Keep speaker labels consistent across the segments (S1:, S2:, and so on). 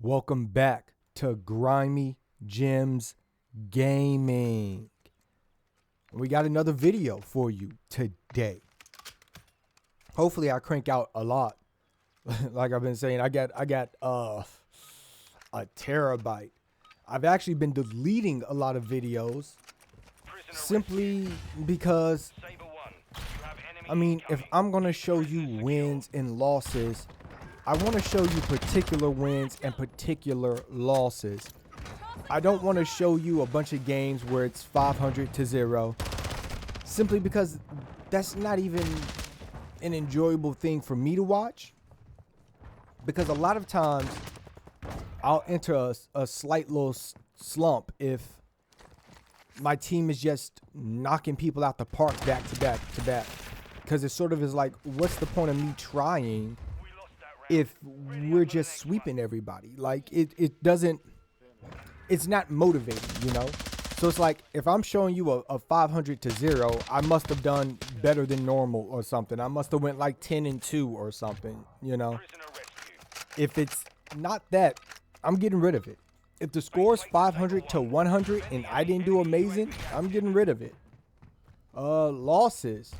S1: Welcome back to Grimey Gems Gaming. We got another video for you today. Hopefully I crank out a lot. Like I've been saying, I got a terabyte. I've actually been deleting a lot of videos simply because, I mean, if I'm gonna show you wins and losses, I want to show you particular wins and particular losses. I don't want to show you a bunch of games where it's 500-0, simply because that's not even an enjoyable thing for me to watch. Because a lot of times I'll enter a slight little slump if my team is just knocking people out the park back to back to back. Because it sort of is like, what's the point of me trying if we're just sweeping everybody? Like it doesn't, it's not motivating, you know? So it's like, if I'm showing you a 500-0, I must have done better than normal or something. I must have went like 10-2 or something, you know? If it's not that, I'm getting rid of it. If the score is 500-100 and I didn't do amazing, I'm getting rid of it. Losses.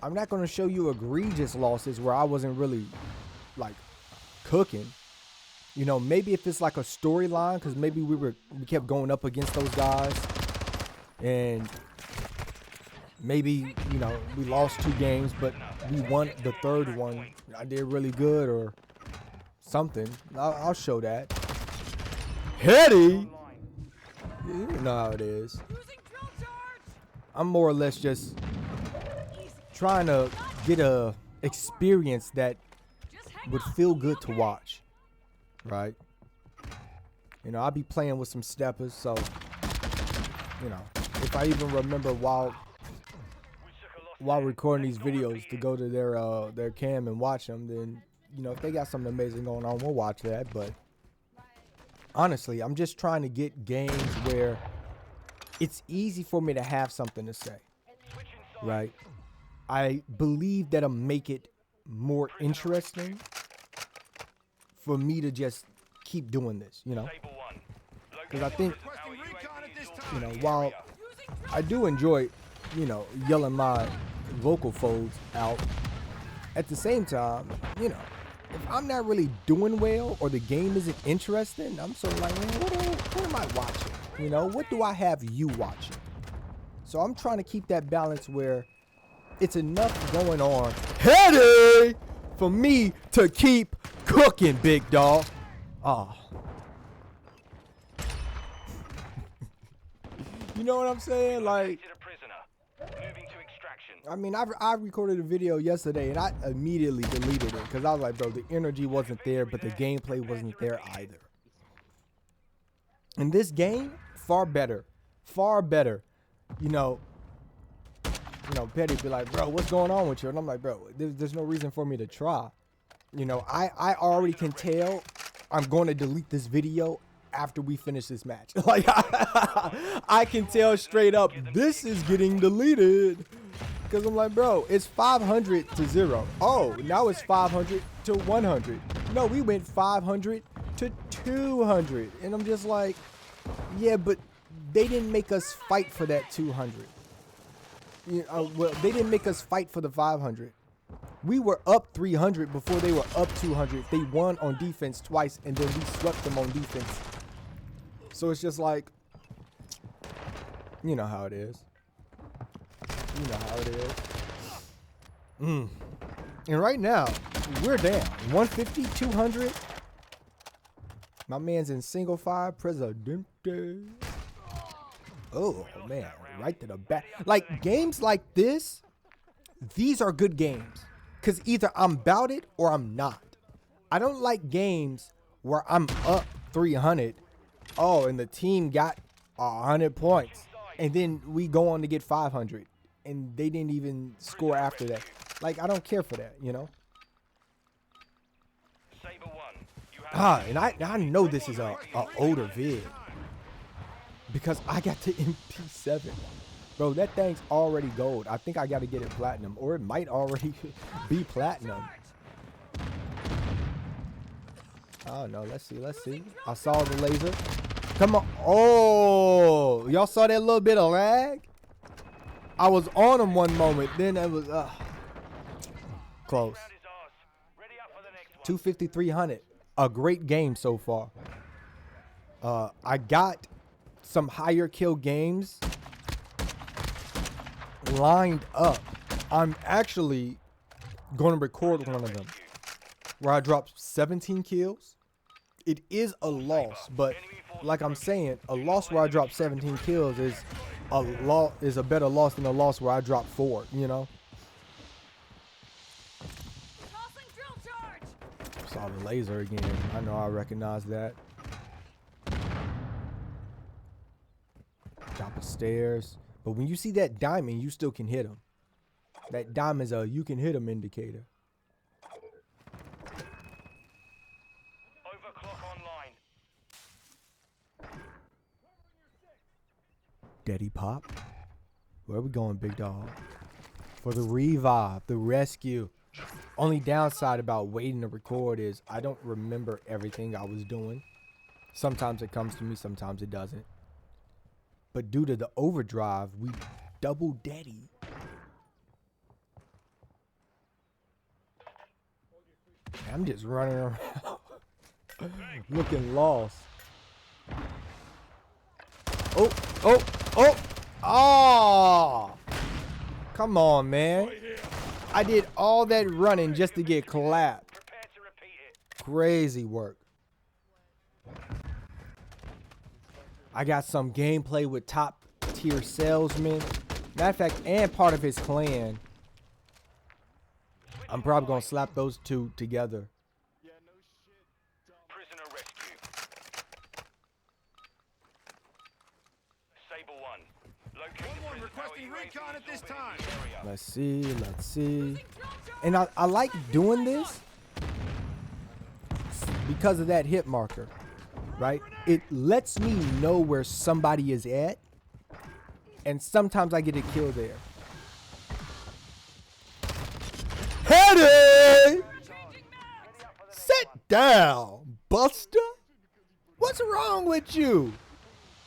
S1: I'm not going to show you egregious losses where I wasn't really like cooking. You know, maybe if it's like a storyline, because maybe we kept going up against those guys, and maybe, you know, we lost 2 games, but we won the third one. I did really good or something. I'll show that. Heady, you know how it is. I'm more or less just trying to get a experience that would feel good to watch. Right, you know, I'll be playing with some steppers, so, you know, if I even remember while recording these videos to go to their cam and watch them, then, you know, if they got something amazing going on, we'll watch that. But honestly, I'm just trying to get games where it's easy for me to have something to say, right? I believe that'll make it more interesting for me to just keep doing this, you know? Because I think, you know, while I do enjoy, you know, yelling my vocal folds out, at the same time, you know, if I'm not really doing well or the game isn't interesting, I'm sort of like, man, what am I watching? You know, what do I have you watching? So I'm trying to keep that balance where it's enough going on, heady, for me to keep cooking, big dog. Oh. You know what I'm saying? Like, I mean, I recorded a video yesterday and I immediately deleted it because I was like, bro, the energy wasn't there, but the gameplay wasn't there either. And this game, far better. Far better. You know, Petty be like, bro, what's going on with you? And I'm like, bro, there's no reason for me to try. You know, I already can tell I'm going to delete this video after we finish this match. Like, I can tell straight up, this is getting deleted. Because I'm like, bro, it's 500-0. Oh, now it's 500-100. No, we went 500-200. And I'm just like, yeah, but they didn't make us fight for that 200. You know, well, they didn't make us fight for the 500. We were up 300 before they were up 200. They won on defense twice, and then we swept them on defense. So it's just like, you know how it is. You know how it is. And right now, we're down 150, 200. My man's in single file, Presidente. Oh, man, right to the back. Like, games like this, these are good games. Because either I'm about it or I'm not. I don't like games where I'm up 300. Oh, and the team got 100 points. And then we go on to get 500. And they didn't even score after that. Like, I don't care for that, you know? And I know this is a older vid. Because I got the MP7. Bro, that thing's already gold. I think I got to get it platinum, or it might already be platinum. don't know. Let's see. Let's see. I saw the laser. Come on. Oh, y'all saw that little bit of lag? I was on him one moment. Then it was close. 250-300. A great game so far. I got some higher kill games lined up. I'm actually going to record one of them where I dropped 17 kills. It is a loss, but like I'm saying, a loss where I dropped 17 kills is a better loss than a loss where I dropped 4, you know? Saw the laser again. I know I recognize that. Top of stairs. But when you see that diamond, you still can hit him. That diamond's a you can hit him indicator.
S2: Overclock online.
S1: Daddy Pop. Where are we going, big dog? For the revive, the rescue. Only downside about waiting to record is I don't remember everything I was doing. Sometimes it comes to me, sometimes it doesn't. But due to the overdrive, we double daddy. I'm just running around looking lost. Oh, oh, oh, oh! Come on, man. I did all that running just to get clapped. Crazy work. I got some gameplay with top tier salesman. Matter of fact, and part of his clan. I'm probably gonna slap those two together.
S2: Prisoner rescue. Sable 1. Locate
S3: requesting recon at this time.
S1: Let's see, let's see. And I like doing this because of that hit marker, right? It lets me know where somebody is at, and sometimes I get a kill there. Heady! Sit down, Buster. What's wrong with you?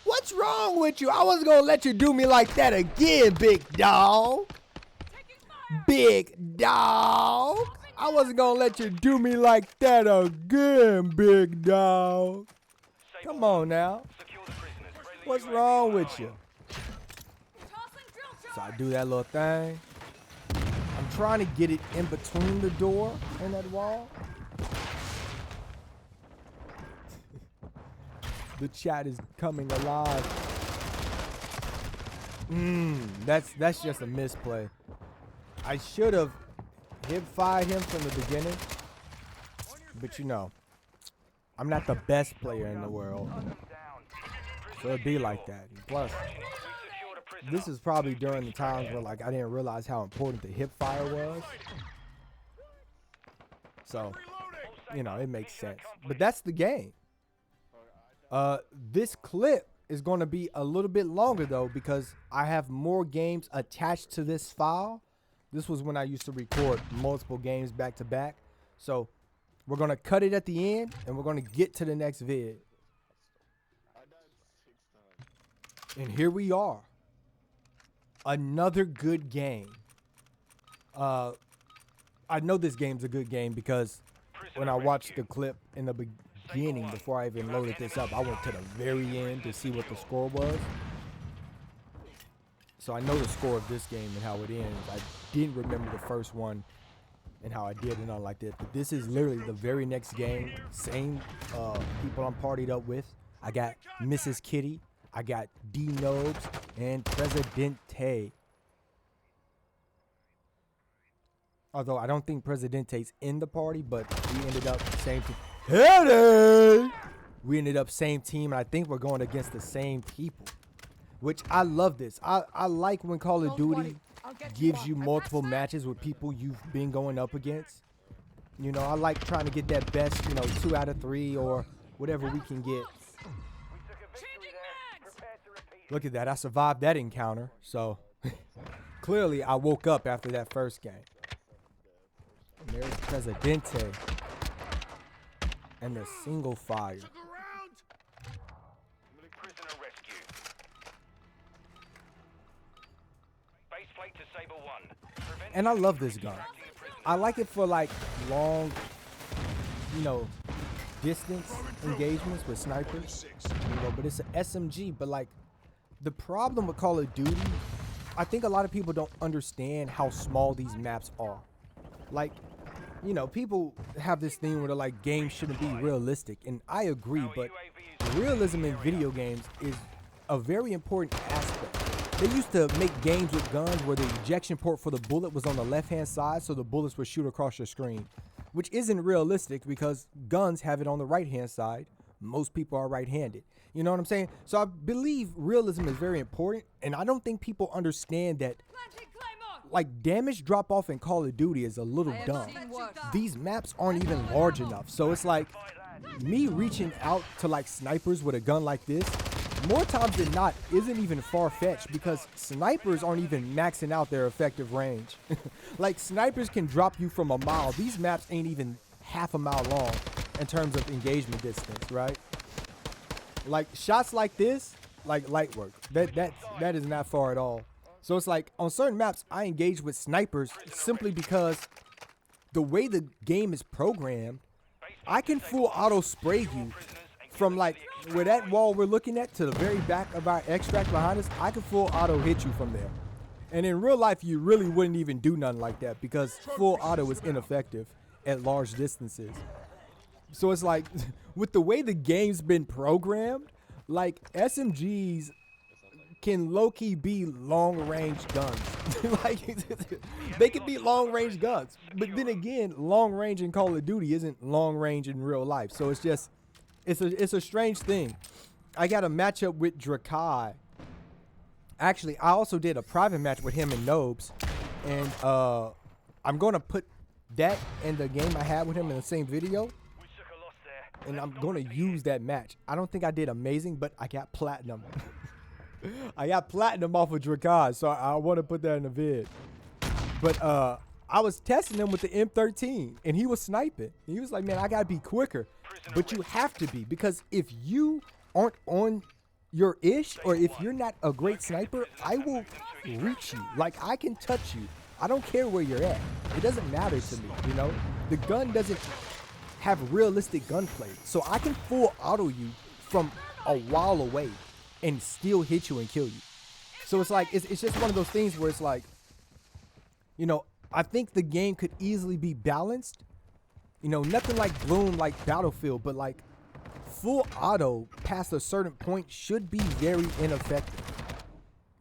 S1: What's wrong with you? I wasn't gonna let you do me like that again, big dog. Big dog. I wasn't gonna let you do me like that again, big dog. Come on now. What's wrong with you? So I do that little thing. I'm trying to get it in between the door and that wall. The chat is coming alive. That's just a misplay. I should have hip-fired him from the beginning. But you know, I'm not the best player in the world. So it'd be like that. And plus, this is probably during the times where like I didn't realize how important the hip-fire was. So, you know, it makes sense. But that's the game. This clip is going to be a little bit longer though because I have more games attached to this file. This was when I used to record multiple games back to back. So we're going to cut it at the end and we're going to get to the next vid. And here we are. Another good game. I know this game's a good game because when I watched the clip in the beginning, before I even loaded this up, I went to the very end to see what the score was. So I know the score of this game and how it ends. I didn't remember the first one and how I did and all like that. But this is literally the very next game. Same people I'm partied up with. I got Mrs. Kitty. I got D-Nobes and Presidente. Although I don't think Presidente's in the party, but we ended up same team. Hey! We ended up same team, and I think we're going against the same people. Which I love this. I like when Call of Duty gives you multiple matches with people you've been going up against. You know, I like trying to get that best, you know, 2 out of 3 or whatever we can get. Look at that. I survived that encounter. So, clearly I woke up after that first game. And there's Presidente. and the single fire.
S3: Look around.
S2: Prisoner rescue. Base plate to Saber 1. Prevent
S1: And I love this gun.
S2: extracting the prisoner.
S1: I like it for like long, you know, distance engagements with snipers. You know, but it's an SMG. But like, the problem with Call of Duty, I think a lot of people don't understand how small these maps are. Like, you know, people have this thing where they're like, games shouldn't be realistic, and I agree. But realism in video games is a very important aspect. They used to make games with guns where the ejection port for the bullet was on the left-hand side, so the bullets would shoot across your screen, which isn't realistic because guns have it on the right-hand side. Most people are right-handed. You know what I'm saying? So I believe realism is very important, and I don't think people understand that, like, damage drop-off in Call of Duty is a little dumb. These maps aren't even large enough, so it's like me reaching out to like snipers with a gun like this, more times than not, isn't even far-fetched because snipers aren't even maxing out their effective range. Like, snipers can drop you from a mile. These maps ain't even half a mile long in terms of engagement distance, right? Like, shots like this, like light work, that is not far at all. So it's like on certain maps, I engage with snipers simply because the way the game is programmed, I can full auto spray you from like where that wall we're looking at to the very back of our extract behind us. I can full auto hit you from there. And in real life, you really wouldn't even do nothing like that because full auto is ineffective at large distances. So it's like, with the way the game's been programmed, like SMGs can low-key be long-range guns. Like, they can be long-range guns. But then again, long-range in Call of Duty isn't long-range in real life. So it's just, it's a strange thing. I got a matchup with Drakai. Actually, I also did a private match with him and Nobes. And I'm going to put that and the game I had with him in the same video. And I'm going to use that match. I don't think I did amazing, but I got platinum. I got platinum off of Drakai, so I want to put that in the vid. But I was testing him with the M13, and he was sniping. He was like, man, I got to be quicker. But you have to be, because if you aren't on your ish, or if you're not a great sniper, I will reach you. Like, I can touch you. I don't care where you're at. It doesn't matter to me, you know? The gun doesn't have realistic gunplay, so I can full auto you from a while away and still hit you and kill you. So it's like, it's just one of those things where it's like, you know, I think the game could easily be balanced. You know, nothing like Bloom, like Battlefield, but like full auto past a certain point should be very ineffective.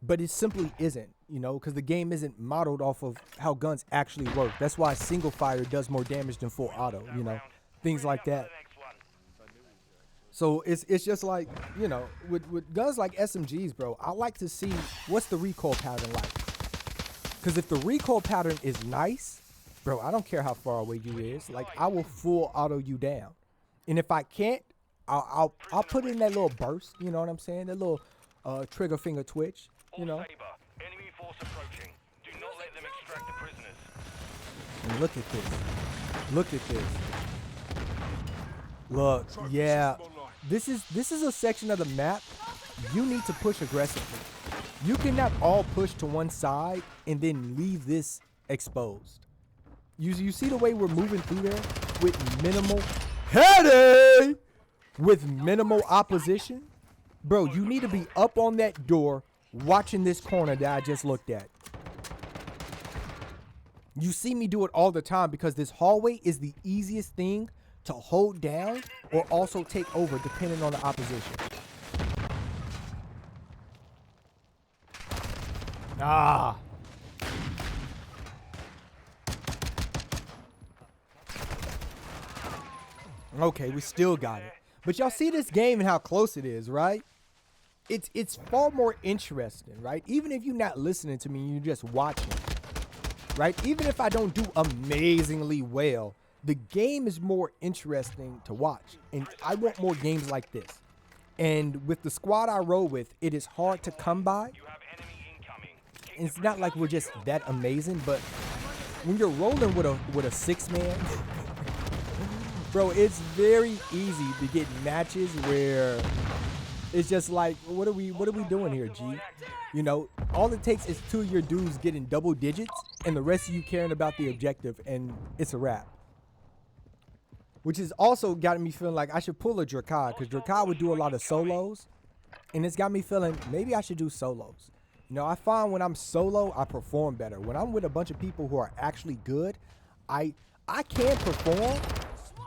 S1: But it simply isn't, you know, because the game isn't modeled off of how guns actually work. That's why single fire does more damage than full auto, you know, things like that. So it's just like, you know, with guns like SMGs, bro, I like to see what's the recoil pattern like. Because if the recoil pattern is nice, bro, I don't care how far away you is. Like, I will full auto you down. And if I can't, I'll put in that little burst, you know what I'm saying? That little trigger finger twitch, you know.
S2: Enemy force approaching. Do not let them extract the prisoners.
S1: And look at this. Look at this. Look, yeah. This is a section of the map you need to push aggressively. You cannot all push to one side and then leave this exposed. You see the way we're moving through there with minimal headache, with minimal opposition? Bro, you need to be up on that door watching this corner that I just looked at. You see me do it all the time because this hallway is the easiest thing to hold down or also take over depending on the opposition. Ah. Okay, we still got it. But y'all see this game and how close it is, right? It's far more interesting, right? Even if you're not listening to me, you're just watching, right? Even if I don't do amazingly well, the game is more interesting to watch. And I want more games like this. And with the squad I roll with, it is hard to come by. And it's not like we're just that amazing, but when you're rolling with a 6-man, Bro, it's very easy to get matches where it's just like, what are we doing here, G? You know, all it takes is 2 of your dudes getting double digits and the rest of you caring about the objective, and it's a wrap. Which has also got me feeling like I should pull a Drakad, because Drakad would do a lot of solos, and it's got me feeling maybe I should do solos. You know, I find when I'm solo, I perform better. When I'm with a bunch of people who are actually good, I can perform,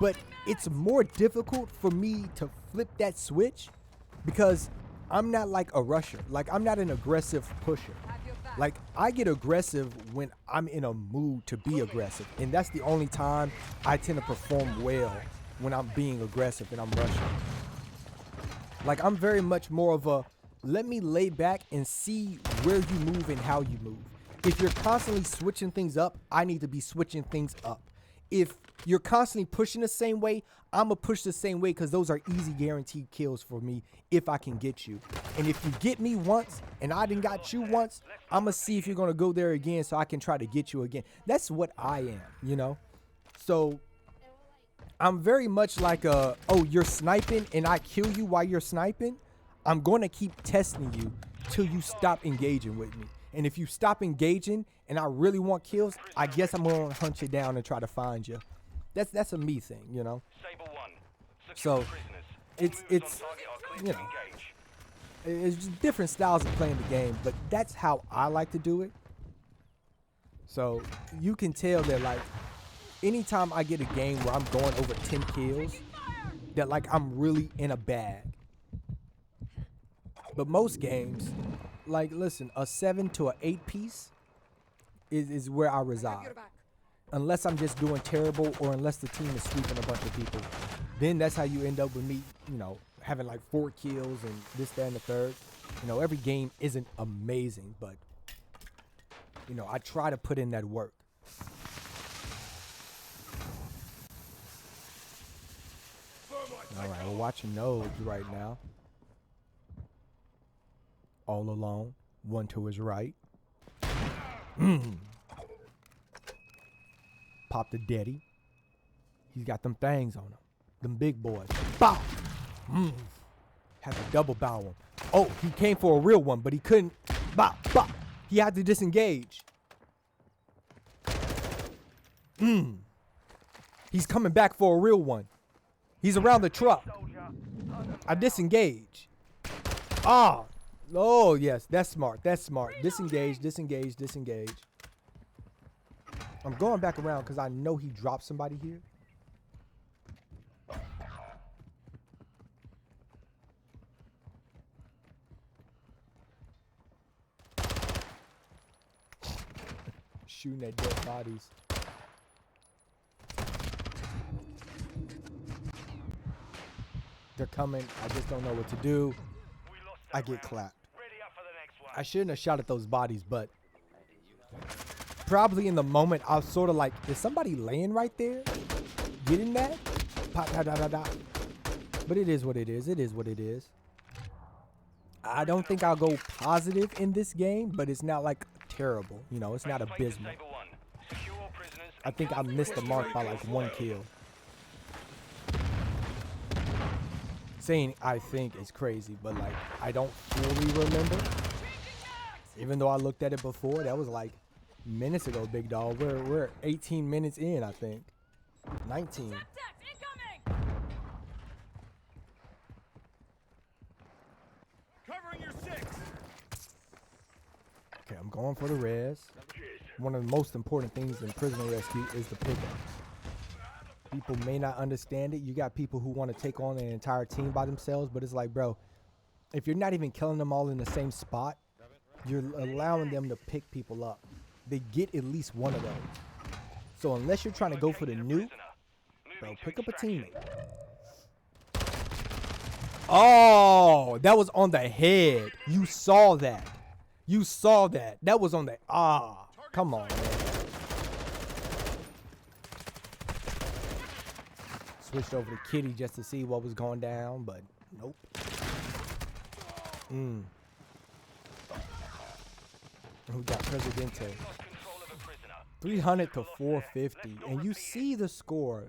S1: but it's more difficult for me to flip that switch because I'm not like a rusher. Like, I'm not an aggressive pusher. Like, I get aggressive when I'm in a mood to be aggressive. And that's the only time I tend to perform well, when I'm being aggressive and I'm rushing. Like, I'm very much more of a, let me lay back and see where you move and how you move. If you're constantly switching things up, I need to be switching things up. If you're constantly pushing the same way, I'm going to push the same way, because those are easy guaranteed kills for me if I can get you. And if you get me once and I done got you once, I'm going to see if you're going to go there again so I can try to get you again. That's what I am, you know? So I'm very much like oh, you're sniping and I kill you while you're sniping. I'm going to keep testing you till you stop engaging with me. And if you stop engaging and I really want kills, I guess I'm going to hunt you down and try to find you. That's a me thing, you know? So it's you know, it's just different styles of playing the game, but that's how I like to do it. So you can tell that, like, anytime I get a game where I'm going over 10 kills, that, like, I'm really in a bag. But most games, like, listen, a 7 to an 8 piece is where I reside. Unless I'm just doing terrible, or unless the team is sweeping a bunch of people. Then that's how you end up with me, you know, having like 4 kills and this, that, and the third. You know, every game isn't amazing, but, you know, I try to put in that work. All right, we're watching nodes right now. All alone. One to his right. Pop the daddy. He's got them things on him. Them big boys. Bow! Had to double bow him. Oh, he came for a real one, but he couldn't. Bow! Bow! He had to disengage. He's coming back for a real one. He's around the truck. I disengage. Ah! Oh, yes. That's smart. That's smart. Disengage, disengage, disengage. I'm going back around because I know he dropped somebody here. Shooting at dead bodies. They're coming. I just don't know what to do. I get clapped. I shouldn't have shot at those bodies, but probably in the moment, I was sort of like, is somebody laying right there? Getting that? Pop, da, da, da, da. But it is what it is. It is what it is. I don't think I'll go positive in this game, but it's not like terrible. You know, it's not abysmal. I think I missed the mark by like 1 kill. Saying I think is crazy, but like, I don't fully remember. Even though I looked at it before, that was like minutes ago, big dog. We're 18 minutes in, I think. 19.
S3: Covering your 6.
S1: Okay, I'm going for the res. One of the most important things in prisoner rescue is the pickup. People may not understand it. You got people who want to take on an entire team by themselves, but it's like, bro, if you're not even killing them all in the same spot, you're allowing them to pick people up. They get at least one of those. So unless you're trying to go for the nuke, bro, pick up a teammate. Oh, that was on the head. You saw that. You saw that. That was on the, come on, man. Switched over to Kitty just to see what was going down, but nope. We got Presidente. 300 to 450. And you see the score.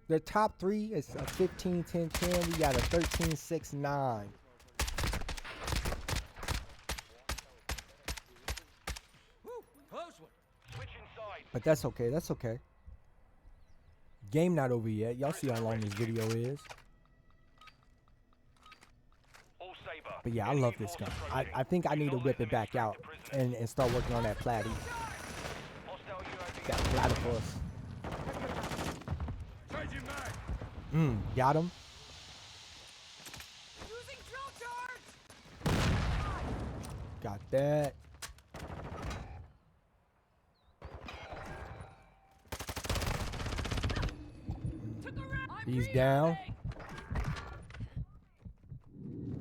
S1: Their top three is a 15, 10, 10. We got a 13, 6, 9. But that's okay. That's okay. Game not over yet. Y'all see how long this video is. But yeah, I love this gun. I think I need to whip it back out and start working on that platy. That platypus. Got him. Got that. He's down.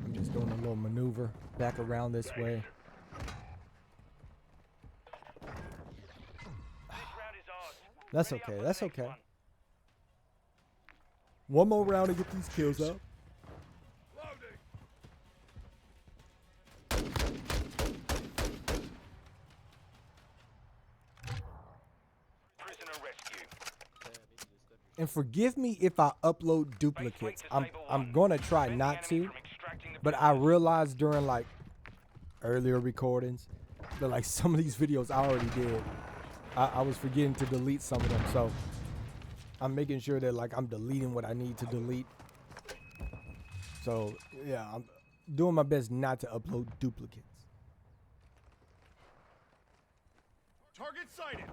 S1: I'm just doing a little maneuver back around this way. That's okay. That's okay. One more round to get these kills up. And forgive me if I upload duplicates. I'm gonna try not to, but I realized during like earlier recordings that like some of these videos I already did. I was forgetting to delete some of them, so I'm making sure that like I'm deleting what I need to delete. So yeah, I'm doing my best not to upload duplicates.
S3: Target sighted.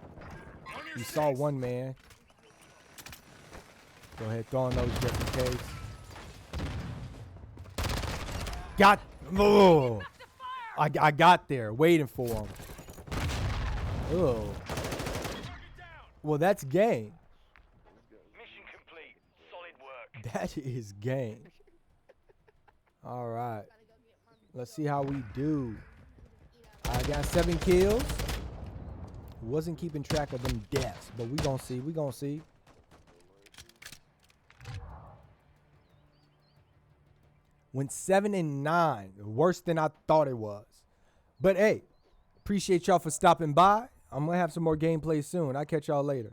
S3: On your
S1: You saw one man. Go ahead, throwing those just in case. Got, oh, I got there, waiting for him. Oh, well that's game.
S2: Mission complete. Solid work.
S1: That is game. All right, let's see how we do. I got 7 kills. Wasn't keeping track of them deaths, but we gonna see. We gonna see. Went 7 and 9, worse than I thought it was. But hey, appreciate y'all for stopping by. I'm gonna have some more gameplay soon. I'll catch y'all later.